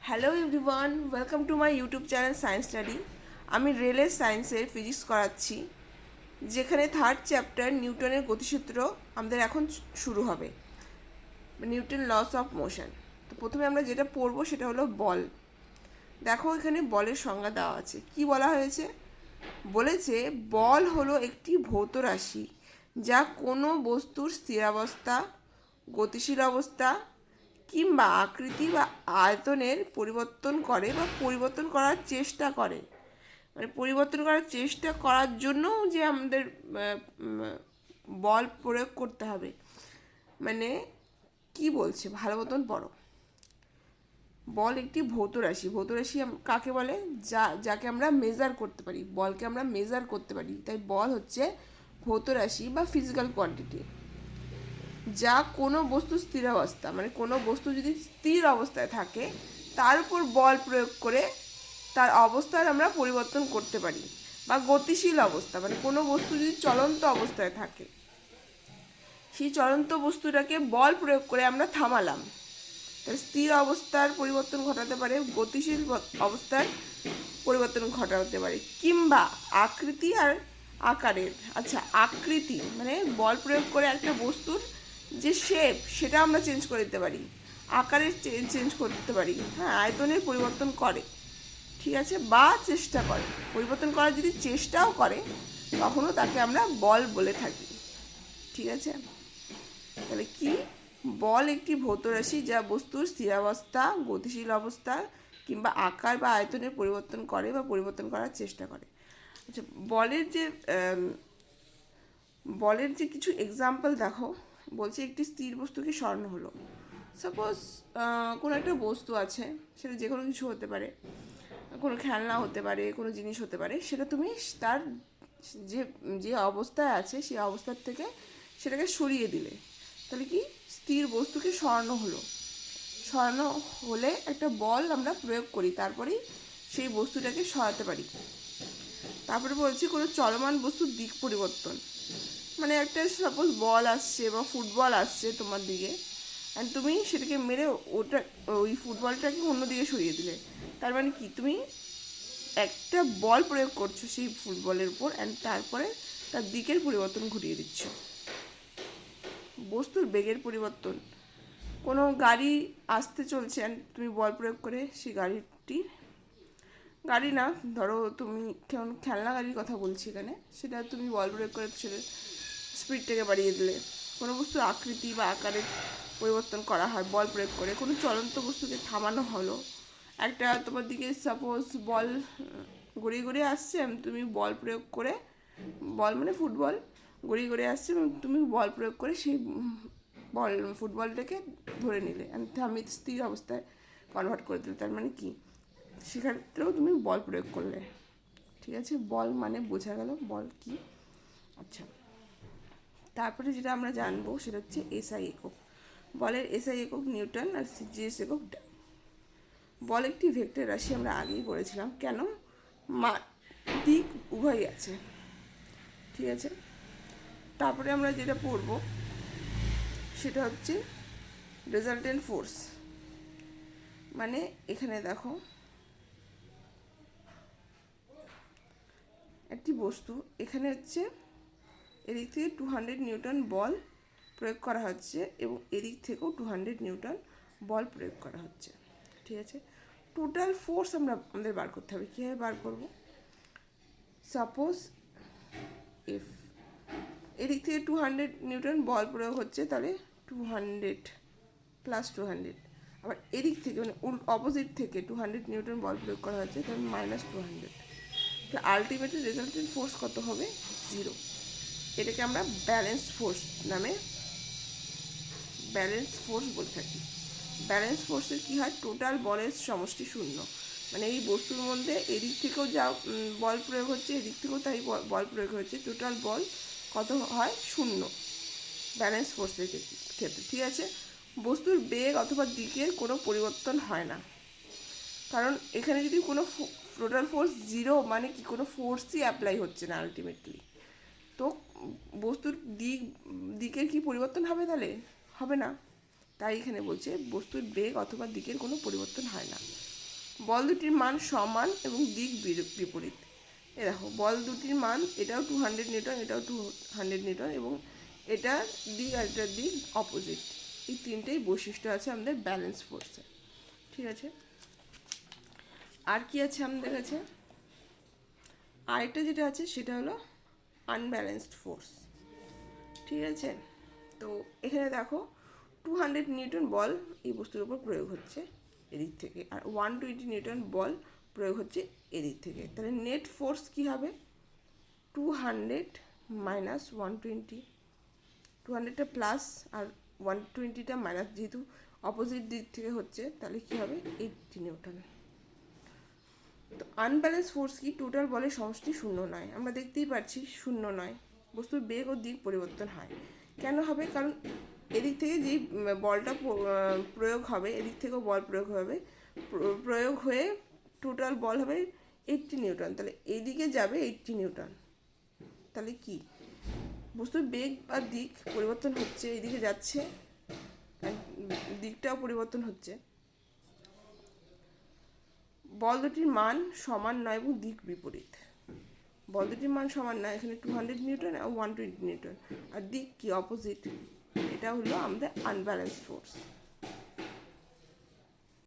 Hello everyone, welcome to my YouTube channel science study. আমি রেলের সায়েন্সের ফিজিক্স করাচ্ছি, যেখানে থার্ড চ্যাপ্টার নিউটনের গতিসূত্র আমাদের এখন শুরু হবে, নিউটন লস অফ মোশন। তো প্রথমে আমরা যেটা পড়বো সেটা হলো বল। দেখো এখানে বলের সংজ্ঞা দেওয়া আছে। কি বলা হয়েছে? বলেছে বল হলো একটি ভৌত রাশি যা কোনো বস্তুর স্থিরাবস্থা, গতিশীল অবস্থা কিংবা আকৃতি বা আয়তনের পরিবর্তন করে বা পরিবর্তন করার চেষ্টা করে। মানে পরিবর্তন করার চেষ্টা করার জন্য যে আমাদের বল প্রয়োগ করতে হবে। মানে কি বলছে ভালো মতন পড়ো। বল একটি ভৌত রাশি। ভৌত রাশি কাকে বলে? যাকে আমরা মেজার করতে পারি, বলকে আমরা মেজার করতে পারি। তাই বল হচ্ছে ভৌত রাশি বা ফিজিক্যাল কোয়ান্টিটি, যা কোনো বস্তু স্থিরাবস্থা, মানে কোনো বস্তু যদি স্থির অবস্থায় থাকে তার উপর বল প্রয়োগ করে তার অবস্থার আমরা পরিবর্তন করতে পারি। বা গতিশীল অবস্থা, মানে কোনো বস্তু যদি চলন্ত অবস্থায় থাকে সেই চলন্ত বস্তুটাকে বল প্রয়োগ করে আমরা থামালাম। তাই স্থির অবস্থার পরিবর্তন ঘটাতে পারে, গতিশীল অবস্থার পরিবর্তন ঘটাতে পারে, কিংবা আকৃতি আর আকারের। আচ্ছা, আকৃতি মানে বল প্রয়োগ করে একটা বস্তুর যে শেপ সেটা আমরা চেঞ্জ করে দিতে পারি, আকারের চেঞ্জ করতে পারি, হ্যাঁ, আয়তনের পরিবর্তন করে, ঠিক আছে, বা চেষ্টা করে পরিবর্তন করার। যদি চেষ্টাও করে তখনও তাকে আমরা বল বলে থাকি, ঠিক আছে। তাহলে কি? বল একটি ভৌত রাশি যা বস্তুর স্থিরাবস্থা, গতিশীল অবস্থা কিংবা আকার বা আয়তনের পরিবর্তন করে বা পরিবর্তন করার চেষ্টা করে। আচ্ছা, বলের যে কিছু এক্সাম্পল দেখো। বলছে একটি স্থির বস্তুকে স্বর্ণ হলো। সাপোজ কোনো একটা বস্তু আছে, সেটা যে কোনো কিছু হতে পারে, কোনো খেলনা হতে পারে, কোনো জিনিস হতে পারে, সেটা তুমি তার যে যে অবস্থায় আছে সেই অবস্থার থেকে সেটাকে সরিয়ে দিলে, তাহলে কি? স্থির বস্তুকে সরানো হলো। সরানো হলে একটা বল আমরা প্রয়োগ করি, তারপরেই সেই বস্তুটাকে সরাতে পারি। তারপরে বলছি কোনো চলমান বস্তুর দিক পরিবর্তন। মানে একটা সাপোজ বল আসছে বা ফুটবল আসছে তোমার দিকে, অ্যান্ড তুমি সেটাকে মেরে ওই ফুটবলটাকে অন্যদিকে সরিয়ে দিলে। তার মানে কি? তুমি একটা বল প্রয়োগ করছো সেই ফুটবলের উপর, অ্যান্ড তারপরে তার দিকের পরিবর্তন ঘটিয়ে দিচ্ছ। বস্তুর বেগের পরিবর্তন। কোনো গাড়ি আসতে চলছে, অ্যান্ড তুমি বল প্রয়োগ করে সেই গাড়ি না, ধরো তুমি খেলনা গাড়ির কথা বলছি এখানে, সেটা তুমি বল প্রয়োগ করে সেটা স্পিডটাকে বাড়িয়ে দিলে। কোনো বস্তুর আকৃতি বা আকারের পরিবর্তন করা হয় বল প্রয়োগ করে। কোনো চলন্ত বস্তুকে থামানো হলো। একটা তোমার দিকে সাপোজ বল গড়িয়ে গড়িয়ে আসছে, তুমি বল প্রয়োগ করে, বল মানে ফুটবল, গড়িয়ে গড়িয়ে আসছে এবং তুমি বল প্রয়োগ করে সেই ফুটবলটাকে ধরে নিলে, আমি স্থির অবস্থায় কনভার্ট করে দিলে। তার মানে কি? সেক্ষেত্রেও তুমি বল প্রয়োগ করলে, ঠিক আছে। বল মানে বোঝা গেল বল কি। আচ্ছা, তারপরে যেটা আমরা জানবো সেটা হচ্ছে এসআই একক। বলের এসআই একক নিউটন আর জিএস একক ডাইন। বল একটি ভেক্টর রাশি, আমরা আগেই পড়েছিলাম। কেন? দিক উভয়ই আছে, ঠিক আছে। তারপরে আমরা যেটা পড়ব সেটা হচ্ছে রেজাল্টেন্ট ফোর্স। মানে এখানে দেখো একটি বস্তু, এখানে হচ্ছে এদিক থেকে 200 নিউটন বল প্রয়োগ করা হচ্ছে এবং এদিক থেকেও 200 নিউটন বল প্রয়োগ করা হচ্ছে, ঠিক আছে। টোটাল ফোর্স আমাদের বার করতে হবে। কীভাবে বার করবো? সাপোজ এফ, এদিক থেকে 200 নিউটন বল প্রয়োগ হচ্ছে, তাহলে 200 প্লাস 200। আবার এদিক থেকে মানে অপোজিট থেকে 200 নিউটন বল প্রয়োগ করা হচ্ছে, তাহলে মাইনাস 200। তো আলটিমেটলি রেজাল্টেন্ট ফোর্স কত হবে? 0। এটাকে আমরা ব্যালেন্স ফোর্স নামে বলে থাকি। ব্যালেন্স ফোর্সের কী হয়? টোটাল বলের সমষ্টি শূন্য। মানে এই বস্তুর মধ্যে এদিক থেকেও যা বল প্রয়োগ হচ্ছে, এদিক থেকেও তাই বল প্রয়োগ হচ্ছে, টোটাল বল কত হয়? শূন্য। ব্যালেন্স ফোর্সের ক্ষেত্রে, ঠিক আছে। বস্তুর বেগ অথবা দিকের কোনো পরিবর্তন হয় না, কারণ এখানে যদি কোনো টোটাল ফোর্স 0, মানে কি? কোনো ফোর্সই অ্যাপ্লাই হচ্ছে না আলটিমেটলি। তো বস্তুর দিকের কি পরিবর্তন হবে? তাহলে হবে না। তাই এখানে বলছে বস্তুর বেগ অথবা দিকের কোনো পরিবর্তন হয় না। বল দুটির মান সমান এবং দিক বিপরীত। এ দেখো বল দুটির মান, এটাও 200 নিউটন, এটাও 200 নিউটন, এবং এটার দিক আর এটার দিক অপোজিট। এই তিনটেই বৈশিষ্ট্য আছে আমাদের ব্যালেন্স ফোর্সে। ঠিক আছে, আর কি আছে আমাদের কাছে? আরেকটা যেটা আছে সেটা হলো আনব্যালেন্সড ফোর্স। ঠিক আছে, তো এখানে দেখো 200 নিউটন বল এই বস্তুর উপর প্রয়োগ হচ্ছে এদিক থেকে, আর 120 নিউটন বল প্রয়োগ হচ্ছে এদিক থেকে। তাহলে নেট ফোর্স কী হবে? 200 মাইনাস 120, 200টা প্লাস আর 120টা মাইনাস, যেহেতু অপোজিট দিক থেকে হচ্ছে তাহলে কী হবে? 80 নিউটন। তো আনব্যালেন্স ফোর্স কি? টোটাল বলের সমষ্টি শূন্য নয়। আমরা দেখতেই পাচ্ছি শূন্য নয়, বস্তুর বেগ ও দিক পরিবর্তন হয়। কেন হবে? কারণ এদিক থেকে যেই বলটা প্রয়োগ হবে, এদিক থেকেও বল প্রয়োগ হয়ে টোটাল বল হবে 80 নিউটন। তাহলে এইদিকে যাবে 80 নিউটন। তাহলে কি বস্তুর বেগ বা দিক পরিবর্তন হচ্ছে, এইদিকে যাচ্ছে, দিকটাও পরিবর্তন হচ্ছে। বল দুটির মান সমান নয় এবং দিক বিপরীত। বল দুটির মান সমান নয়, এখানে 200 নিউটন আর 120 নিউটন, আর দিক কি? অপোজিট। এটা হলো আমাদের আনব্যালেন্স ফোর্স।